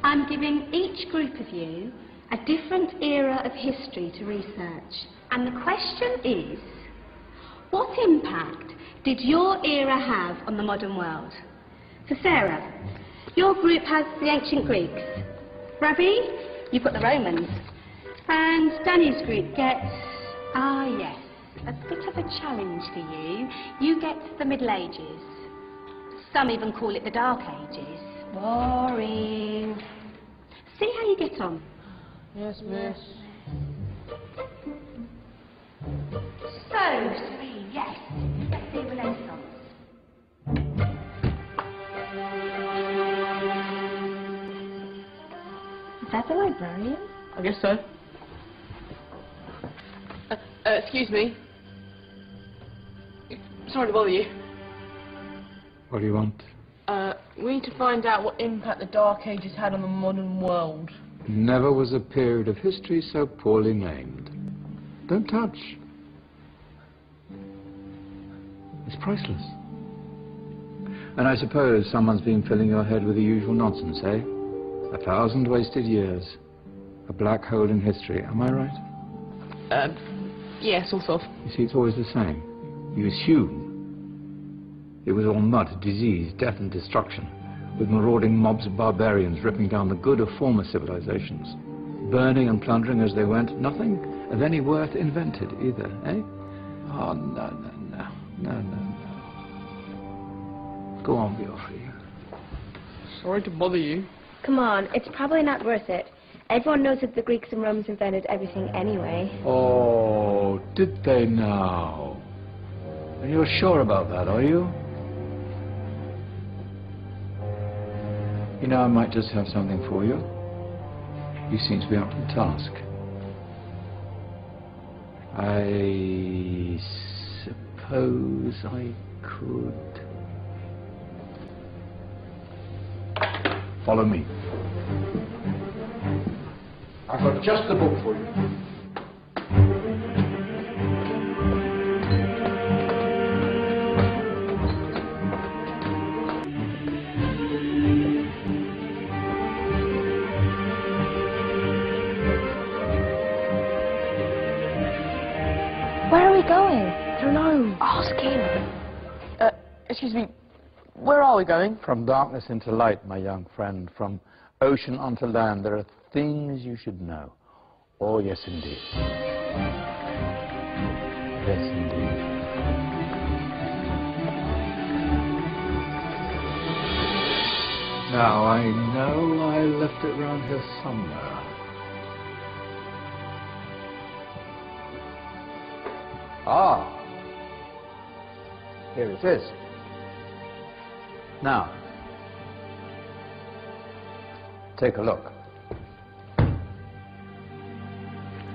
I'm giving each group of you a different era of history to research. And the question is, what impact did your era have on the modern world? So Sarah, your group has the ancient Greeks. Ravi, you've got the Romans. And Danny's group gets, yes, a bit of a challenge for you. You get the Middle Ages. Some even call it the Dark Ages. Boring. See how you get on. Yes, miss. So, 3, yes. Let's see Renaissance. Is that the librarian? I guess so. Excuse me. Sorry to bother you. What do you want? We need to find out what impact the Dark Ages had on the modern world. Never was a period of history so poorly named. Don't touch. It's priceless. And I suppose someone's been filling your head with the usual nonsense, eh? 1,000 wasted years. A black hole in history, am I right? Yeah, sort of. You see, it's always the same. You assume it was all mud, disease, death and destruction, with marauding mobs of barbarians ripping down the good of former civilizations, burning and plundering as they went, nothing of any worth invented either, eh? Oh, no. Go on, Biofri. Sorry to bother you. Come on, it's probably not worth it. Everyone knows that the Greeks and Romans invented everything anyway. Oh, did they now? And you're sure about that, are you? You know, I might just have something for you. You seem to be up to the task. I suppose I could... Follow me. I've got just the book for you. Where are we going? I don't know. Ask him. Excuse me. Where are we going? From darkness into light, my young friend. From ocean onto land. There are things you should know. Oh, yes, indeed. Yes, indeed. Now, I know I left it round here somewhere. Ah. Here it is. Now, take a look.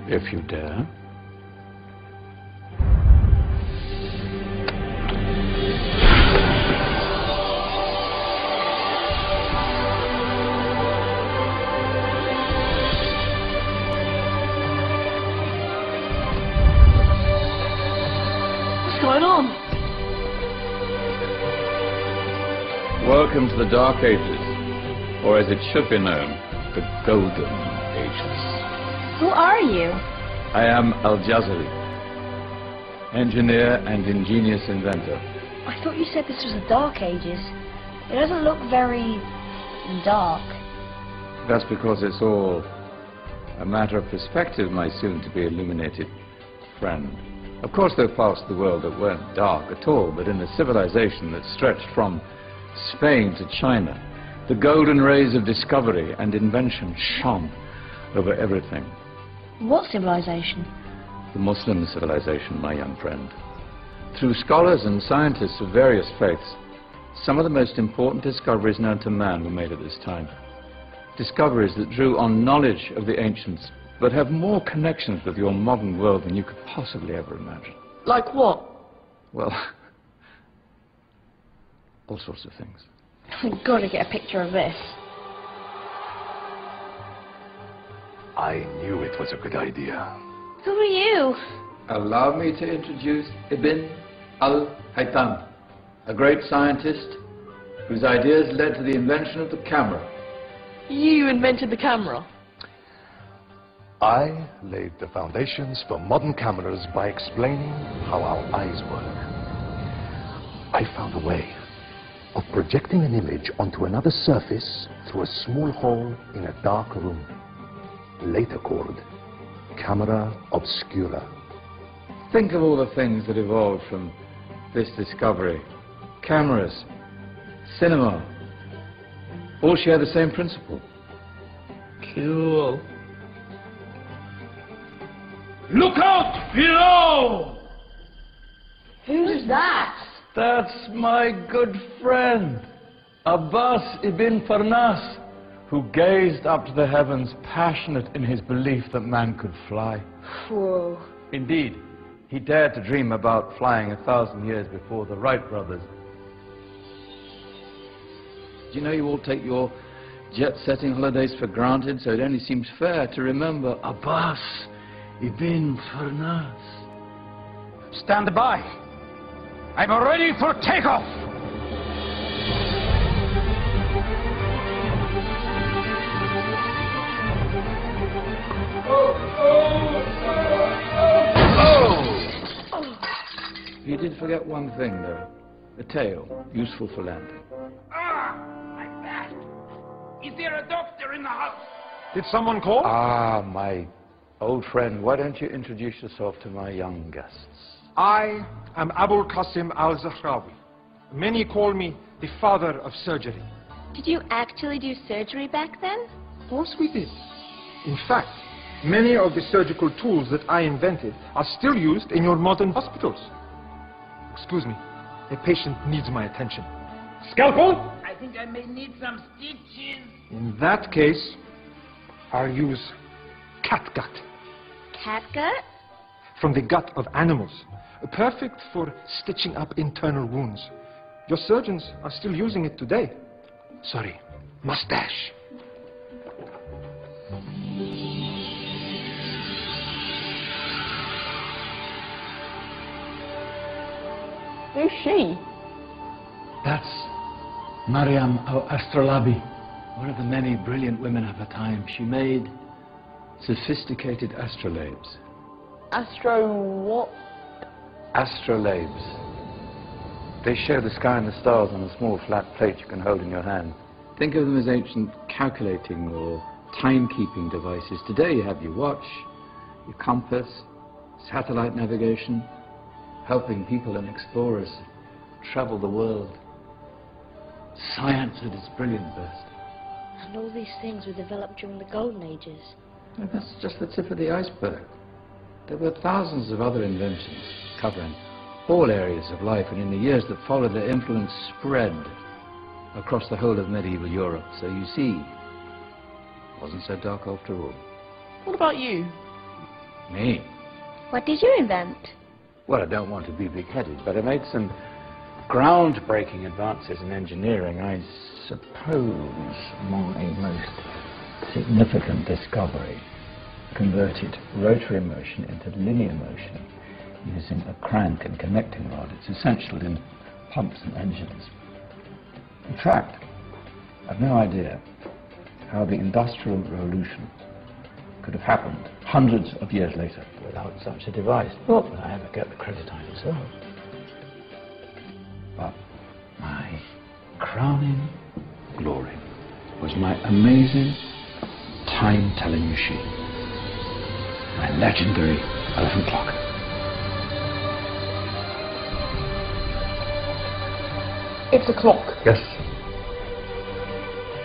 If you dare. What's going on? Welcome to the Dark Ages, or as it should be known, the Golden Ages. Who are you? I am Al-Jazari, engineer and ingenious inventor. I thought you said this was the Dark Ages. It doesn't look very dark. That's because it's all a matter of perspective, my soon-to-be illuminated friend. Of course, there are parts of the world that weren't dark at all, but in a civilization that stretched from Spain to China, the golden rays of discovery and invention shone over everything. What civilization? The Muslim civilization, my young friend. Through scholars and scientists of various faiths, some of the most important discoveries known to man were made at this time. Discoveries that drew on knowledge of the ancients, but have more connections with your modern world than you could possibly ever imagine. Like what? Well, all sorts of things. I've got to get a picture of this. I knew it was a good idea. Who are you? Allow me to introduce Ibn al-Haytham, a great scientist whose ideas led to the invention of the camera. You invented the camera? I laid the foundations for modern cameras by explaining how our eyes work. I found a way of projecting an image onto another surface through a small hole in a dark room, later called camera obscura. Think of all the things that evolved from this discovery. Cameras, cinema, all share the same principle. Cool. Look out below! Who's that? That's my good friend, Abbas ibn Farnas, who gazed up to the heavens, passionate in his belief that man could fly. Whoa. Indeed, he dared to dream about flying 1,000 years before the Wright brothers. Do you know you all take your jet-setting holidays for granted, so it only seems fair to remember Abbas ibn Farnas. Stand by. I'm ready for takeoff. You did forget one thing, though. The tail, useful for landing. My back. Is there a doctor in the house? Did someone call? Ah, my old friend, why don't you introduce yourself to my young guests? I am Abul Qasim al-Zahrawi. Many call me the father of surgery. Did you actually do surgery back then? Of course we did. In fact, many of the surgical tools that I invented are still used in your modern hospitals. Excuse me, a patient needs my attention. Scalpel? I think I may need some stitches. In that case, I'll use catgut. Catgut? From the gut of animals. Perfect for stitching up internal wounds. Your surgeons are still using it today. Sorry, mustache. Who's she? That's Maryam al-Astrolabi, one of the many brilliant women of her time. She made sophisticated astrolabes. Astro what? Astrolabes. They show the sky and the stars on a small flat plate you can hold in your hand. Think of them as ancient calculating or timekeeping devices. Today you have your watch, your compass, satellite navigation, helping people and explorers travel the world. Science at its brilliant best. And all these things were developed during the Golden Ages. And that's just the tip of the iceberg. There were thousands of other inventions covering all areas of life, and in the years that followed, their influence spread across the whole of medieval Europe. So you see, it wasn't so dark after all. What about you? Me? What did you invent? Well, I don't want to be big-headed, but I made some groundbreaking advances in engineering. I suppose my most significant discovery converted rotary motion into linear motion using a crank and connecting rod. It's essential in pumps and engines. In fact, I've no idea how the Industrial Revolution could have happened hundreds of years later without such a device. Not that I ever get the credit I deserve. But my crowning glory was my amazing time-telling machine, my legendary elephant clock. It's a clock. Yes.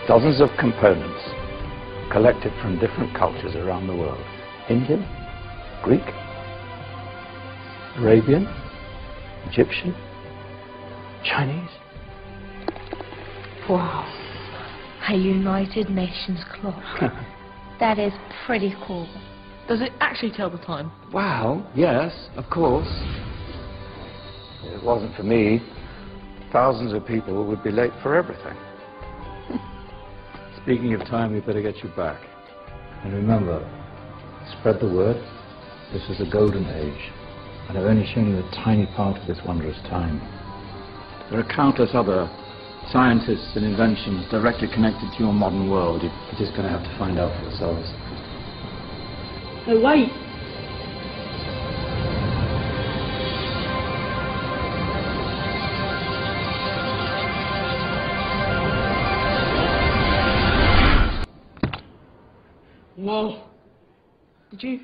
Dozens of components collected from different cultures around the world. Indian, Greek, Arabian, Egyptian, Chinese. Wow. A United Nations clock. That is pretty cool. Does it actually tell the time? Well, yes, of course. If it wasn't for me, thousands of people would be late for everything. Speaking of time, we better get you back. And remember, spread the word. This is a golden age, and I've only shown you a tiny part of this wondrous time. There are countless other scientists and inventions directly connected to your modern world. You're just going to have to find out for yourselves. Oh, wait. Whoa. Did you?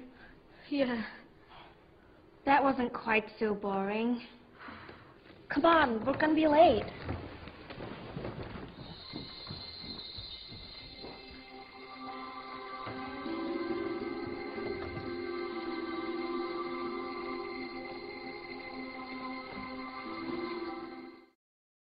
Yeah. That wasn't quite so boring. Come on, we're gonna be late.